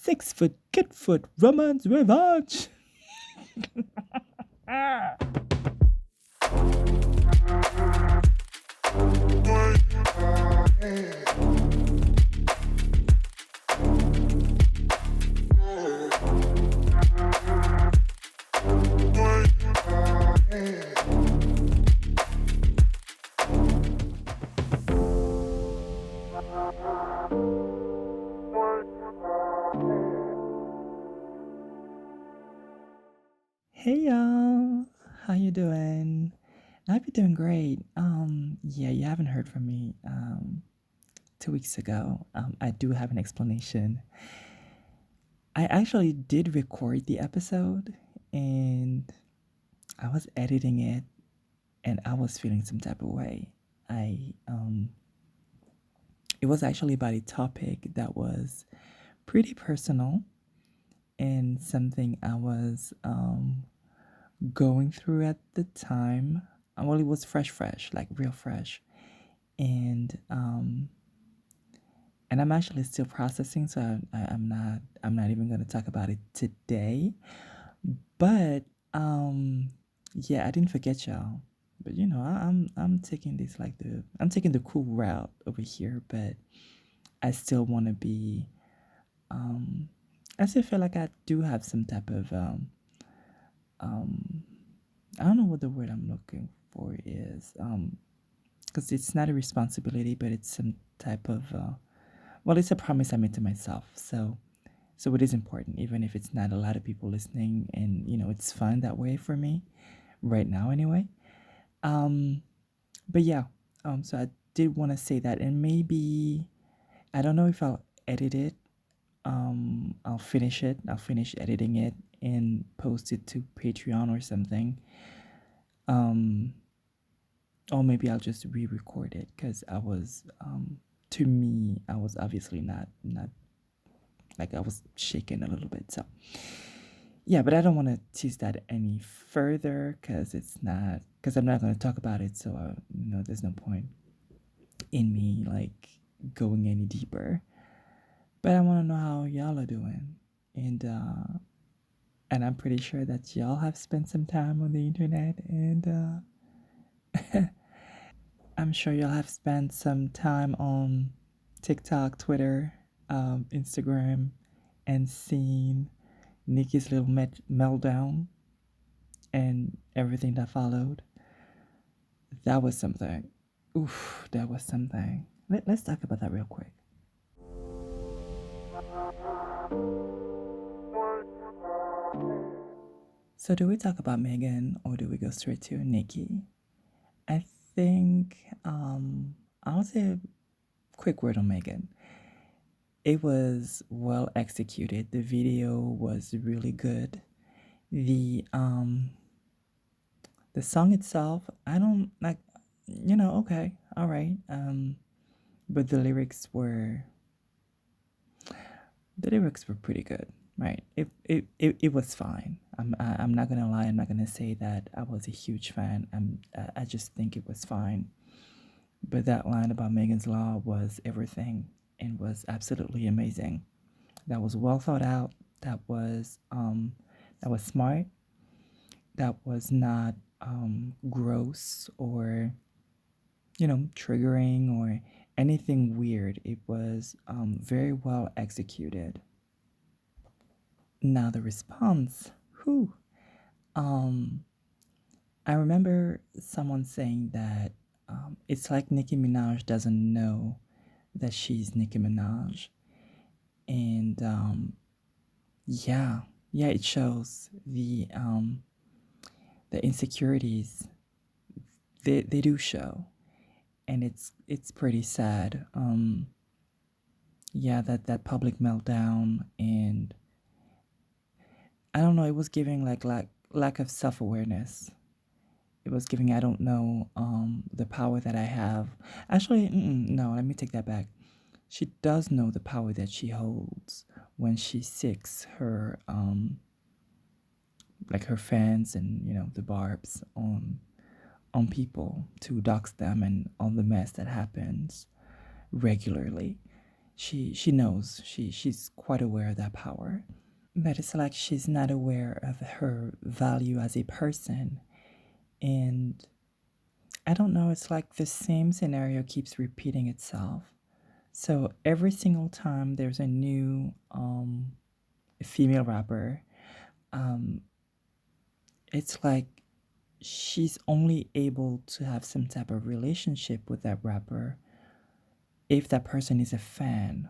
6 foot, get foot, romance, revenge. Hey y'all, how you doing? I hope you're doing great. Yeah, you haven't heard from me 2 weeks ago. I do have an explanation. I actually did record the episode and I was editing it and I was feeling some type of way. It was actually about a topic that was pretty personal and something I was going through at the time. Well, it was fresh, like real fresh, and I'm actually still processing, so I'm not even going to talk about it today. But yeah, I didn't forget y'all. But I'm taking this like I'm taking the cool route over here, but I still want to be I still feel like I do have some type of um I don't know what the word I'm looking for is. Because it's not a responsibility, but it's some type of well, it's a promise I made to myself. So it is important, even if it's not a lot of people listening, and it's fun that way for me right now, anyway. Um, but yeah, so I did want to say that, and maybe I don't know if I'll edit it. I'll finish it. I'll finish editing it and post it to Patreon or something. Um, or maybe I'll just re-record it because to me, I was obviously not like I was shaking a little bit. So yeah, but I don't want to tease that any further because I'm not going to talk about it. So there's no point in me like going any deeper. But I want to know how y'all are doing, and I'm pretty sure that y'all have spent some time on the internet, and I'm sure y'all have spent some time on TikTok, Twitter, Instagram, and seen Nicki's little meltdown and everything that followed. That was something. Oof, that was something. Let's talk about that real quick. So, do we talk about Megan or do we go straight to Nicki? I think I'll say a quick word on Megan. It was well executed. The video was really good. The song itself, I don't like, okay, all right. But the lyrics were pretty good, right? It was fine. I'm not gonna lie. I'm not gonna say that I was a huge fan. I just think it was fine. But that line about Megan's Law was everything and was absolutely amazing. That was well thought out. That was smart. That was not gross or triggering or anything weird. It was very well executed. Now the response, whew. Um, I remember someone saying that it's like Nicki Minaj doesn't know that she's Nicki Minaj, and yeah, it shows the insecurities. They do show, and it's pretty sad. Yeah, that public meltdown, and I don't know. It was giving like lack of self awareness. It was giving I don't know the power that I have. Actually, no. Let me take that back. She does know the power that she holds when she seeks her like her fans and the barbz on people to dox them and all the mess that happens regularly. she knows, she's quite aware of that power, but it's like she's not aware of her value as a person. And I don't know, it's like the same scenario keeps repeating itself. So every single time there's a new female rapper, um, it's like she's only able to have some type of relationship with that rapper if that person is a fan,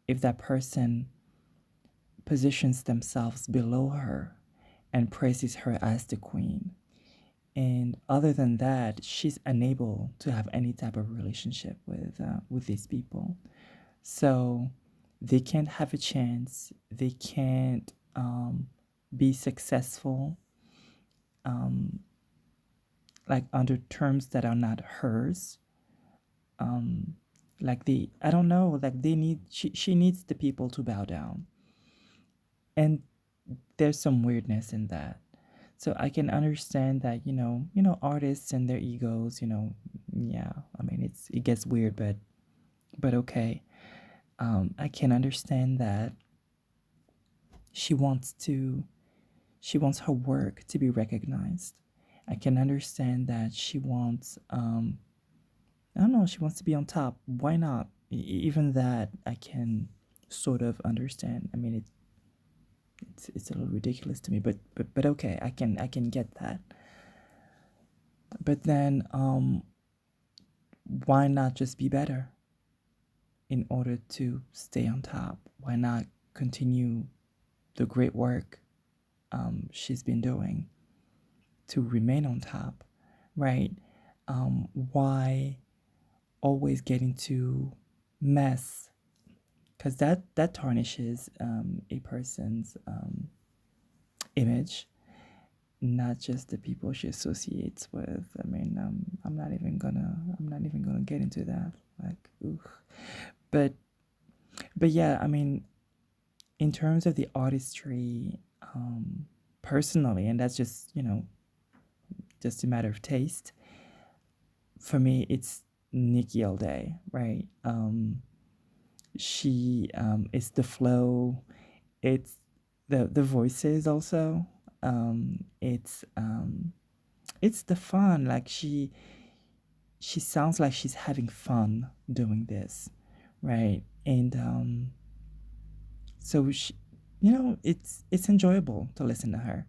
if that person positions themselves below her and praises her as the queen. And other than that, she's unable to have any type of relationship with these people. So they can't have a chance. They can't be successful, um, like under terms that are not hers. Um, like I don't know, like she needs the people to bow down, and there's some weirdness in that. So I can understand that, artists and their egos, yeah. I mean, it gets weird, but okay. I can understand that she wants to she wants her work to be recognized. I can understand that she wants I don't know, she wants to be on top. Why not? Even that I can sort of understand. I mean, it's a little ridiculous to me, but okay, I can get that. But then why not just be better in order to stay on top? Why not continue the great work she's been doing to remain on top, right? Why always get into mess? Because that tarnishes a person's image, not just the people she associates with. I mean, I'm not even gonna get into that. Like, ooh. But yeah, I mean, in terms of the artistry, personally, and that's just a matter of taste. For me, it's Nicki all day, right? She it's the flow, it's the voices also. It's the fun. Like she sounds like she's having fun doing this, right? And so it's enjoyable to listen to her.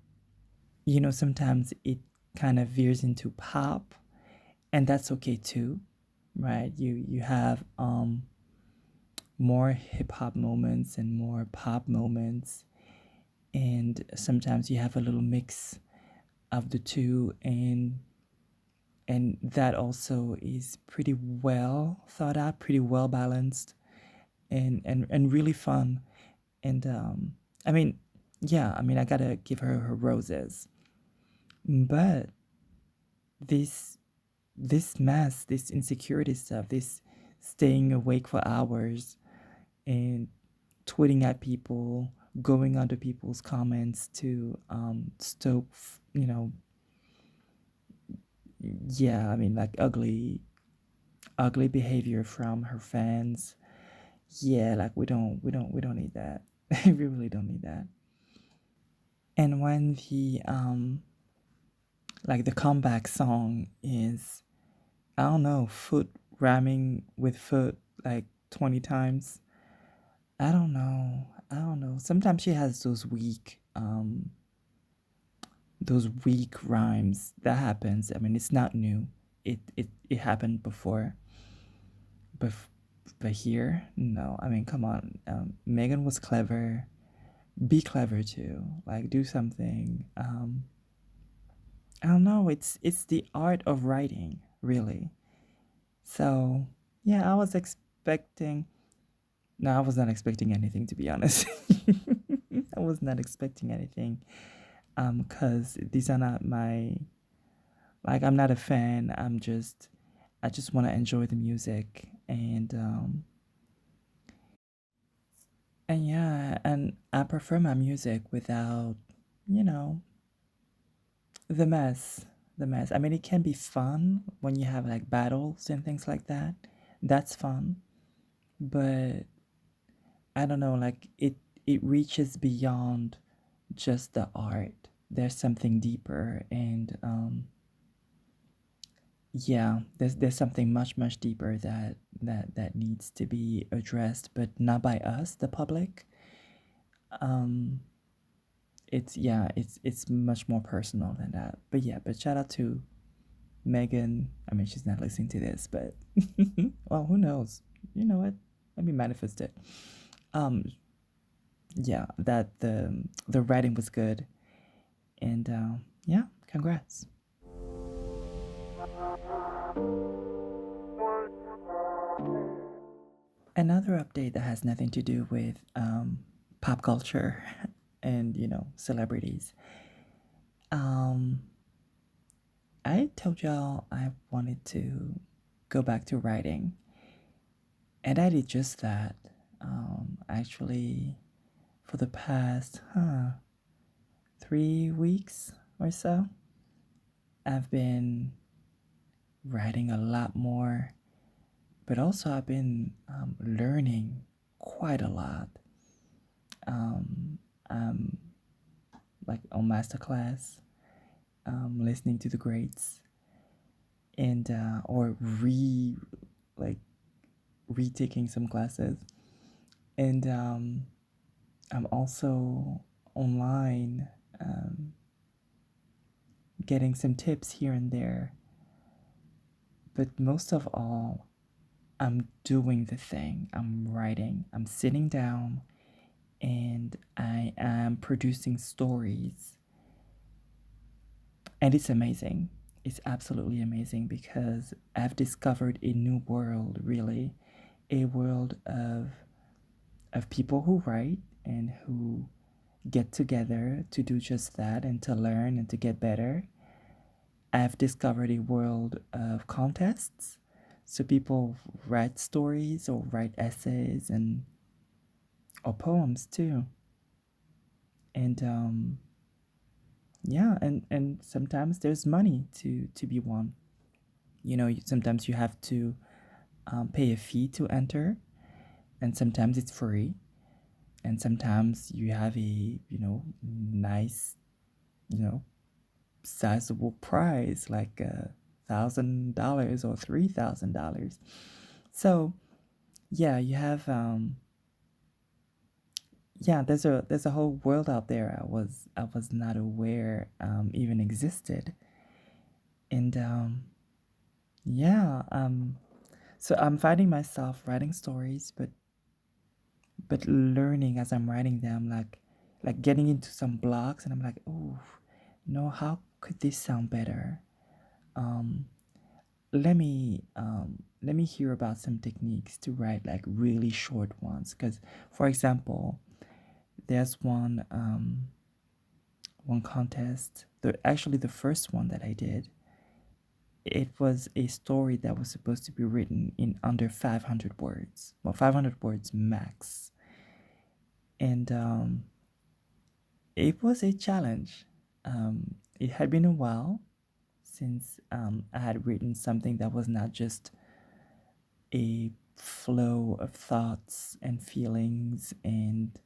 Sometimes it kind of veers into pop, and that's okay too, right? You have more hip hop moments and more pop moments, and sometimes you have a little mix of the two, and that also is pretty well thought out, pretty well balanced, and really fun. And I mean, yeah, I mean, I gotta give her roses. But this this mess, this insecurity stuff, this staying awake for hours and tweeting at people, going under people's comments to stoke, yeah, I mean, like ugly behavior from her fans. Yeah, like we don't need that. We really don't need that. And when the comeback song is, I don't know, foot rhyming with foot like 20 times. I don't know. I don't know. Sometimes she has those weak rhymes. That happens. I mean, it's not new. It happened before. But but here, no. I mean, come on. Megan was clever. Be clever too. Like, do something. I don't know. It's the art of writing, really. So yeah, I was expecting. No, I was not expecting anything, to be honest. I was not expecting anything. Cause these are not my, like, I'm not a fan. I just want to enjoy the music, and yeah, and I prefer my music without, you know, the mess. The mess. I mean, it can be fun when you have like battles and things like that. That's fun. But I don't know, like it reaches beyond just the art. There's something deeper, and yeah, there's something much deeper that needs to be addressed, but not by us, the public. Um, it's yeah, it's much more personal than that. But yeah, but shout out to Megan. I mean, she's not listening to this, but well, who knows? You know what? Let me manifest it. Um, yeah, that the writing was good, and yeah, congrats. Another update that has nothing to do with pop culture and celebrities. Um, I told y'all I wanted to go back to writing, and I did just that. Actually, for the past 3 weeks or so, I've been writing a lot more, but also I've been learning quite a lot. Um, I'm like on masterclass, listening to the greats, and or like retaking some classes, and I'm also online, um, getting some tips here and there. But most of all, I'm doing the thing. I'm writing. I'm sitting down and I am producing stories. And it's amazing. It's absolutely amazing because I've discovered a new world, really. A world of people who write and who get together to do just that and to learn and to get better. I've discovered a world of contests. So people write stories or write essays and or poems too. And yeah, and sometimes there's money to be won. Sometimes you have to pay a fee to enter, and sometimes it's free, and sometimes you have a nice you know sizable prize like $1,000 or $3,000. So yeah, you have yeah, there's a whole world out there I was not aware even existed, and yeah, so I'm finding myself writing stories, but learning as I'm writing them, like getting into some blocks, and I'm like, oh no, how could this sound better? Um, let me hear about some techniques to write like really short ones. Because, for example, there's one contest. Actually, the first one that I did, it was a story that was supposed to be written in under 500 words. Well, 500 words max, and it was a challenge. It had been a while since I had written something that was not just a flow of thoughts and feelings and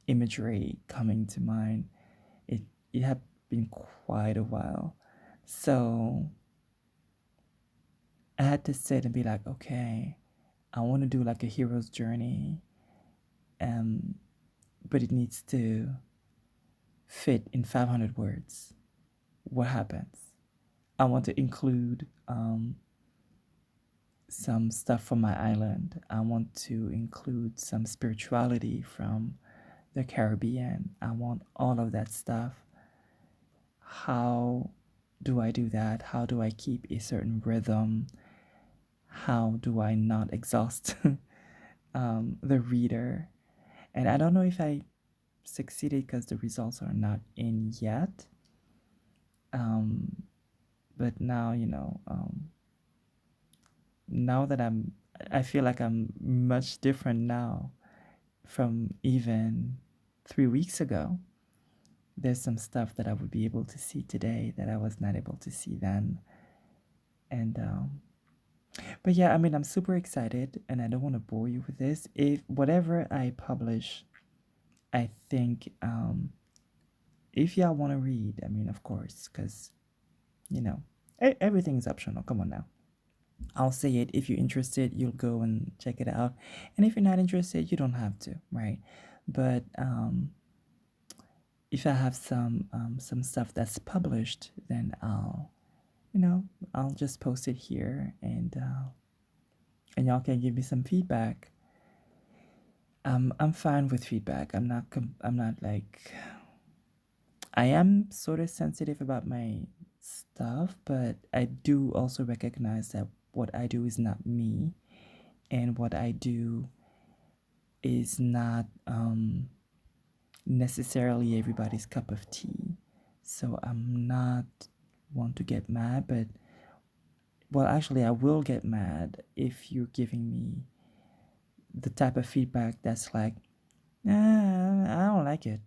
imagery coming to mind. It had been quite a while, so I had to sit and be like, okay, I want to do like a hero's journey, um, but it needs to fit in 500 words. What happens? I want to include some stuff from my island. I want to include some spirituality from the Caribbean. I want all of that stuff. How do I do that? How do I keep a certain rhythm? How do I not exhaust the reader? And I don't know if I succeeded because the results are not in yet. Um, but now, now that I feel like I'm much different now from even 3 weeks ago. There's some stuff that I would be able to see today that I was not able to see then. And But yeah, I mean, I'm super excited and I don't want to bore you with this. If whatever I publish, I think if y'all want to read, I mean, of course, because, you know, everything is optional. Come on now. I'll say it. If you're interested, you'll go and check it out. And if you're not interested, you don't have to, right? But if I have some stuff that's published, then you know, I'll just post it here and y'all can give me some feedback. I'm fine with feedback. I'm not like I am sort of sensitive about my stuff, but I do also recognize that what I do is not me, and what I do is not necessarily everybody's cup of tea. So I'm not one to get mad, but well, actually, I will get mad if you're giving me the type of feedback that's like, I don't like it.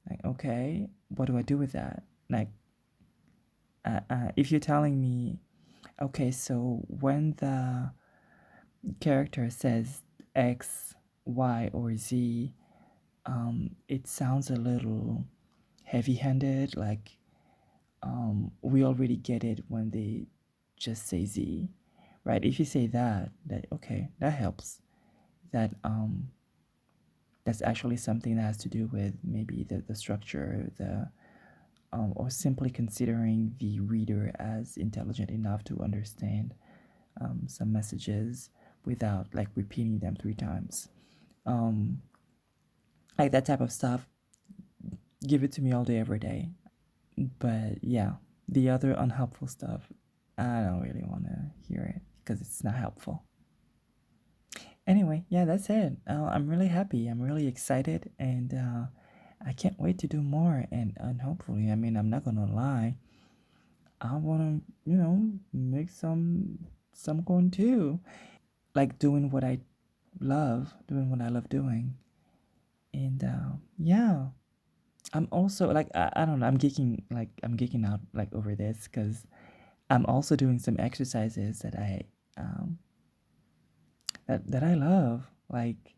Like, okay, what do I do with that? Like, if you're telling me, okay, so when the character says X, Y, or Z, it sounds a little heavy-handed. Like, we already get it when they just say Z, right? If you say that okay, that helps. That's actually something that has to do with maybe the structure, or simply considering the reader as intelligent enough to understand some messages without like repeating them 3 times. Um, like that type of stuff, give it to me all day, every day. But yeah, the other unhelpful stuff, I don't really want to hear it because it's not helpful. Anyway, yeah, that's it. I'm really happy. I'm really excited, and I can't wait to do more. And hopefully, I mean, I'm not gonna lie. I wanna, make some coin too. Like doing what I love doing. And yeah, I'm also like I don't know. I'm geeking out like over this because I'm also doing some exercises um that I love, like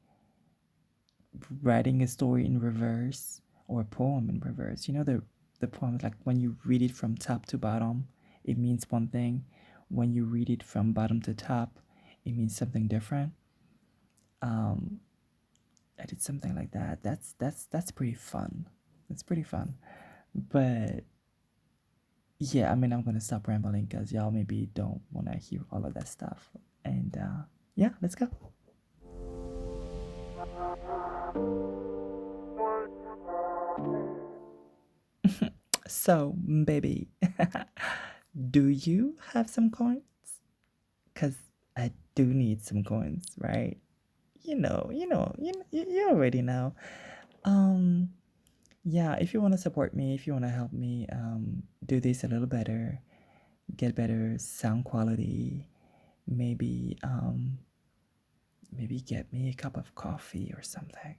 writing a story in reverse or a poem in reverse. You know, the poem is like when you read it from top to bottom, it means one thing. When you read it from bottom to top, it means something different. Um, I did something like that. That's pretty fun. It's pretty fun. But yeah, I mean, I'm gonna stop rambling because y'all maybe don't want to hear all of that stuff. And yeah, let's go. So, baby, do you have some coins? Because I do need some coins, right? You already know. Um, yeah, if you want to support me, if you want to help me do this a little better, get better sound quality, maybe maybe get me a cup of coffee or something.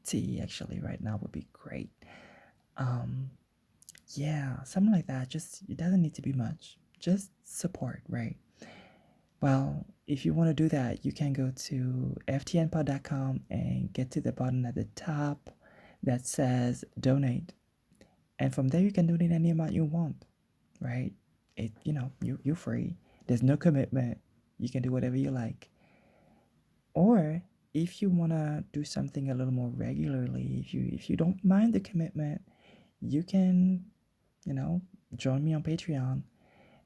Tea actually right now would be great. Um, yeah, something like that. Just it doesn't need to be much. Just support, right? Well, if you want to do that, you can go to ftnpod.com and get to the button at the top that says donate. And from there you can donate any amount you want, right? You're free. There's no commitment. You can do whatever you like. Or if you want to do something a little more regularly, if you don't mind the commitment, you can, you know, join me on Patreon.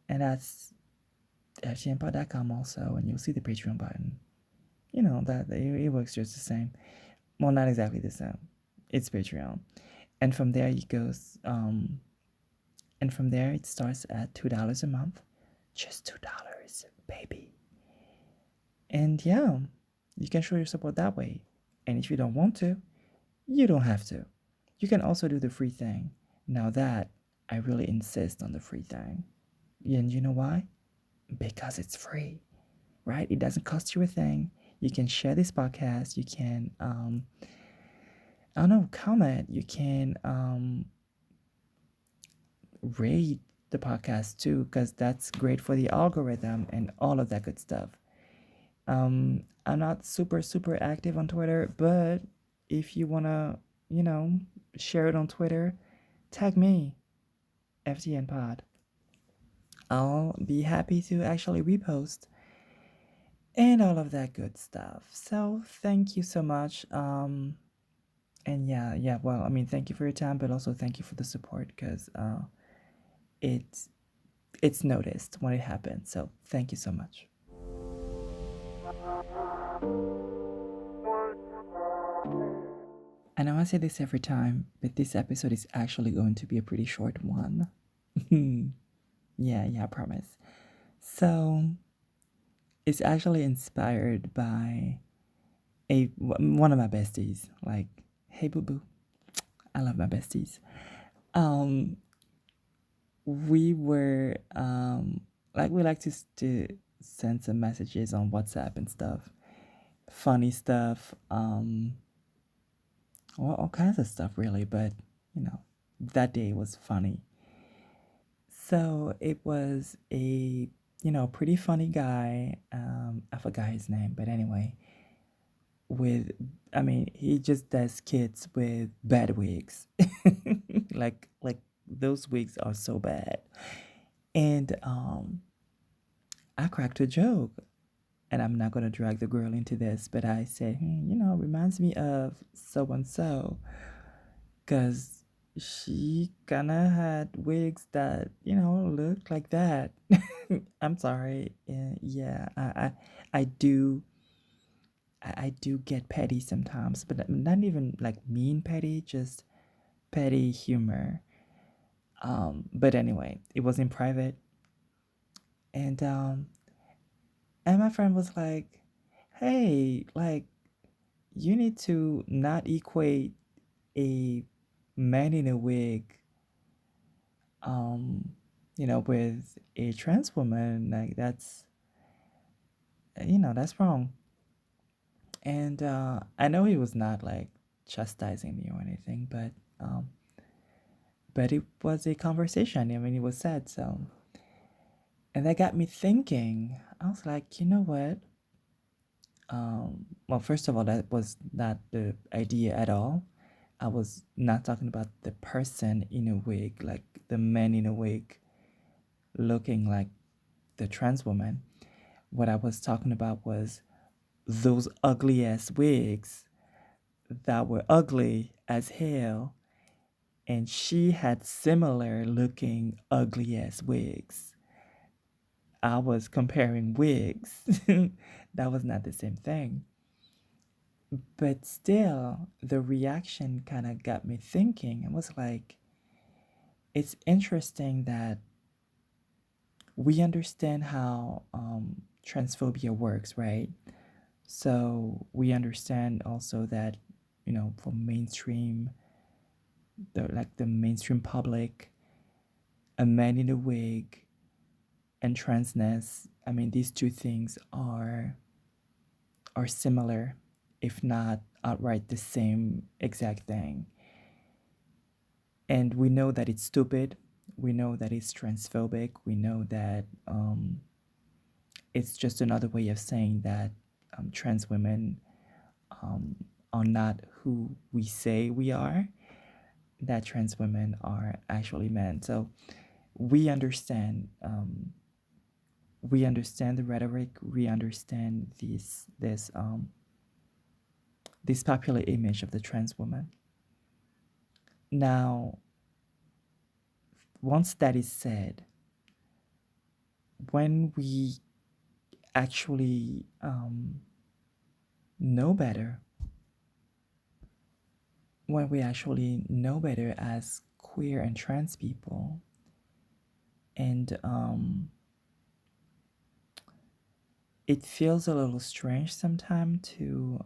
And that's ftnpod.com also, and you'll see the Patreon button. You know that it works just the same. Well, not exactly the same. It's Patreon, and from there it goes. And from there it starts at $2 a month, just $2, baby. And yeah, you can show your support that way. And if you don't want to, you don't have to. You can also do the free thing. Now that I really insist on the free thing, and you know why? Because it's free, right? It doesn't cost you a thing. You can share this podcast. You can, I don't know, comment. You can rate the the podcast too, because that's great for the algorithm and all of that good stuff. I'm not super active on Twitter, but if you wanna, you know, share it on Twitter, tag me, FTN Pod. I'll be happy to actually repost and all of that good stuff. So thank you so much. And yeah. Well, I mean, thank you for your time, but also thank you for the support because it's it's noticed when it happens. So thank you so much. I know I say this every time, but this episode is actually going to be a pretty short one. Yeah, I promise. So it's actually inspired by one of my besties. Like, hey boo boo, I love my besties. Um, we were like we like to send some messages on WhatsApp and stuff, funny stuff. Well, all kinds of stuff really, but you know, that day was funny. So it was a pretty funny guy. I forgot his name, but anyway, with I mean, he just does kids with bad wigs, like those wigs are so bad, and I cracked a joke, and I'm not gonna drag the girl into this, but I said, reminds me of so and so, cause she kinda had wigs that looked like that. I'm sorry. Yeah, I do. I do get petty sometimes, but not even like mean petty, just petty humor. But anyway, it was in private, and my friend was like, "Hey, like, you need to not equate a man in a wig, um, with a trans woman. Like, that's wrong." And I know he was not like chastising me or anything, but it was a conversation. I mean, it was said so, and that got me thinking. I was like, you know what? Well, first of all, that was not the idea at all. I was not talking about the person in a wig, like the man in a wig looking like the trans woman. What I was talking about was those ugly ass wigs that were ugly as hell, and she had similar looking ugly ass wigs. I was comparing wigs. That was not the same thing. But still, the reaction kind of got me thinking. It was like, it's interesting that we understand how transphobia works, right? So we understand also that, for mainstream, the mainstream public, a man in a wig and transness, I mean, these two things are similar, if not outright the same exact thing. And we know that it's stupid. We know that it's transphobic. We know that it's just another way of saying that trans women um, are not who we say we are, that trans women are actually men. So we understand. We understand the rhetoric. We understand this popular image of the trans woman. Now, once that is said, when we actually know better, when we actually know better as queer and trans people, and it feels a little strange sometimes to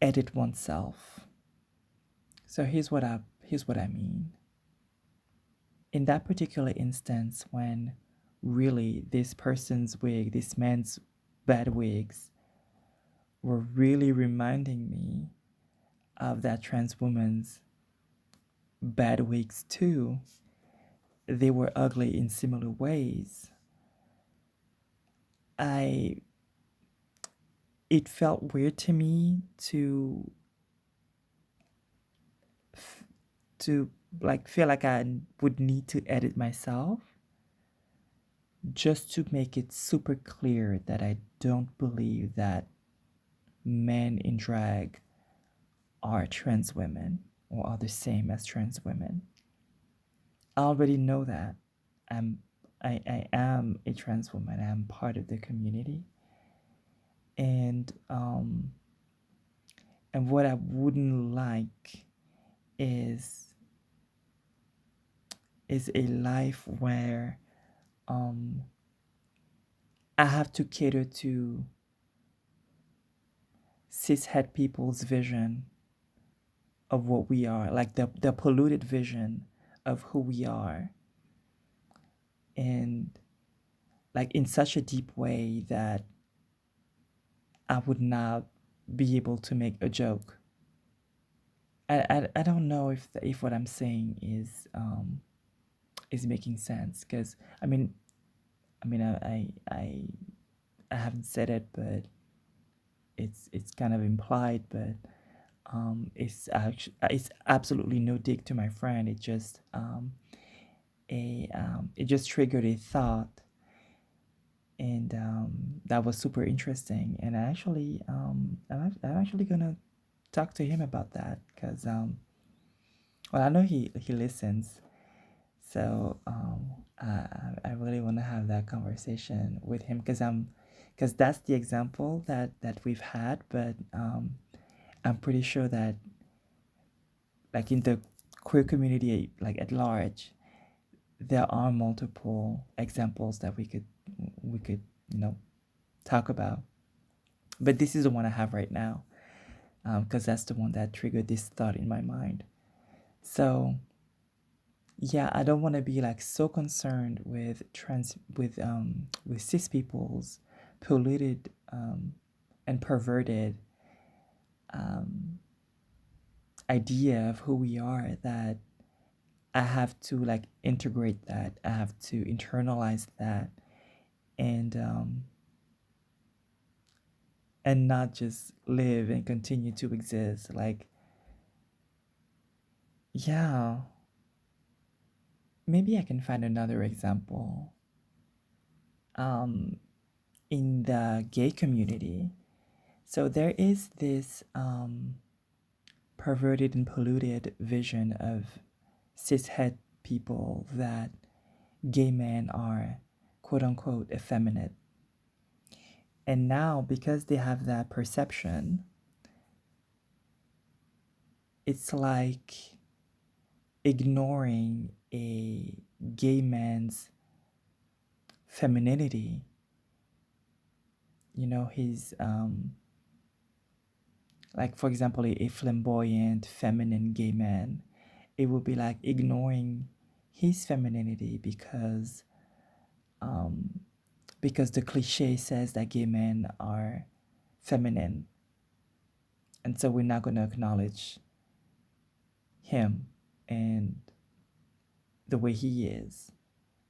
edit oneself. So here's what I mean. In that particular instance, when really this person's wig, this man's bad wigs, were really reminding me of that trans woman's bad wigs too. They were ugly in similar ways. I It felt weird to me to like feel like I would need to edit myself just to make it super clear that I don't believe that men in drag are trans women or are the same as trans women. I already know that. I'm I am a trans woman. I am part of the community. And what I wouldn't like is a life where um I have to cater to cishet people's vision of what we are, like the polluted vision of who we are, and like in such a deep way that I would not be able to make a joke. I don't know if what I'm saying is making sense, because I haven't said it, but it's kind of implied, but it's absolutely no dig to my friend. It just triggered a thought, and that was super interesting. And I'm actually gonna talk to him about that, because well, I know he listens, so I really want to have that conversation with him, because that's the example that we've had, but I'm pretty sure that like in the queer community, like at large, there are multiple examples that we could talk about. But this is the one I have right now, because that's the one that triggered this thought in my mind. So yeah, I don't want to be like so concerned with cis people's polluted and perverted um, idea of who we are, that I have to like integrate that. I have to internalize that, and not just live and continue to exist. Like, yeah, maybe I can find another example. Um, in the gay community, so there is this perverted and polluted vision of cishet people, that gay men are quote unquote effeminate. And now, because they have that perception, it's like ignoring a gay man's femininity. His like, for example, a flamboyant, feminine gay man. It would be like ignoring his femininity, um, because the cliche says that gay men are feminine, and so we're not going to acknowledge him and the way he is,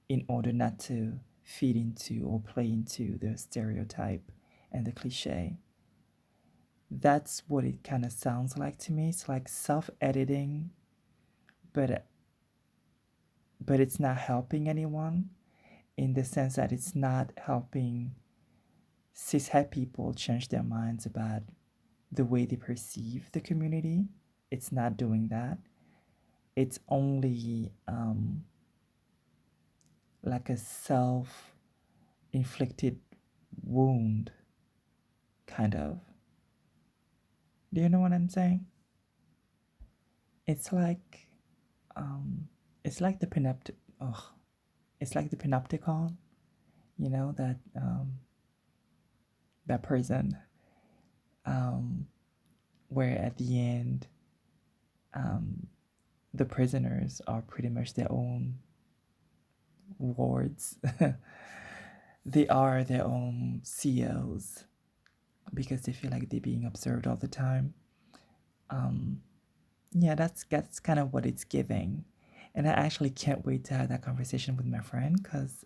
in order not to feed into or play into the stereotype and the cliche. That's what it kind of sounds like to me. It's like self-editing, but it's not helping anyone, in the sense that it's not helping cishet people change their minds about the way they perceive the community. It's not doing that. It's only like a self-inflicted wound, kind of. Do you know what I'm saying? It's like um, it's like the oh, it's like the panopticon. That person, um, where at the end, um, the prisoners are pretty much their own wards. They are their own CEOs, because they feel like they're being observed all the time. Um, Yeah, that's kind of what it's giving. And I actually can't wait to have that conversation with my friend because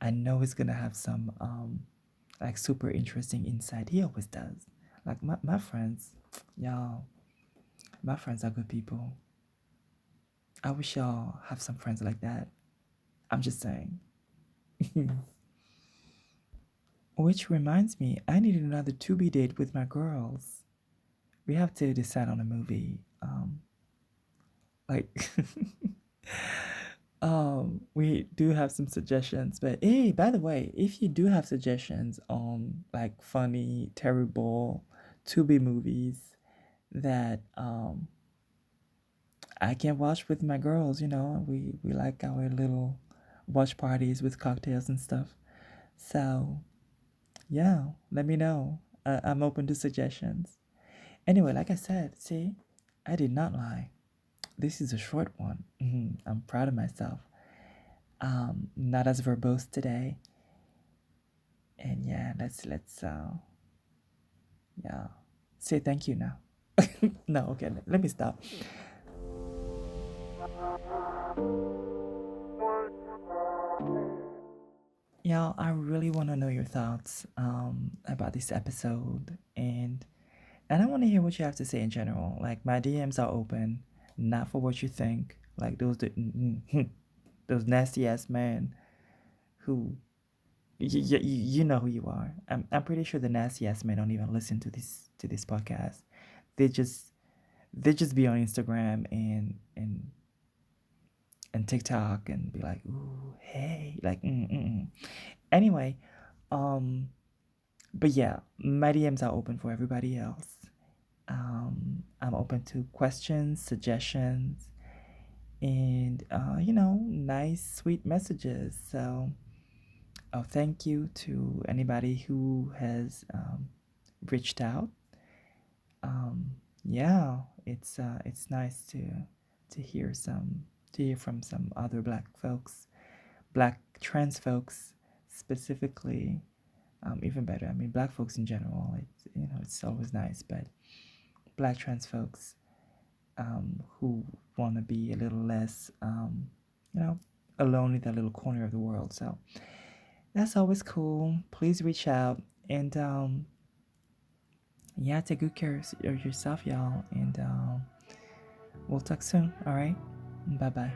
I know he's gonna have some like super interesting insight. He always does. Like my friends, y'all, my friends are good people. I wish y'all have some friends like that. I'm just saying. Which reminds me, I need another to be date with my girls. We have to decide on a movie. Like we do have some suggestions, but hey, by the way, if you do have suggestions on like funny, terrible to be movies that I can watch with my girls, we like our little watch parties with cocktails and stuff. So, yeah, let me know. I'm open to suggestions. Anyway, like I said, see, I did not lie. This is a short one. I'm proud of myself. Not as verbose today. And yeah, let's yeah, say thank you now. No, okay, let me stop. Y'all, I really want to know your thoughts about this episode, and I want to hear what you have to say in general. Like my DMs are open, not for what you think. Like those nasty ass men who you know who you are. I'm pretty sure the nasty ass men don't even listen to this podcast. They just they just be on Instagram and TikTok and be like, ooh, hey, like, Anyway, um, but yeah, my DMs are open for everybody else. I'm open to questions, suggestions, and nice, sweet messages. So, oh, thank you to anybody who has reached out. Um, yeah, it's nice to hear from some other black folks, black trans folks specifically. Even better. I mean, black folks in general. It's always nice, but black trans folks who want to be a little less, you know, alone in that little corner of the world. So that's always cool. Please reach out and yeah, take good care of yourself, y'all. And we'll talk soon. All right. Bye bye.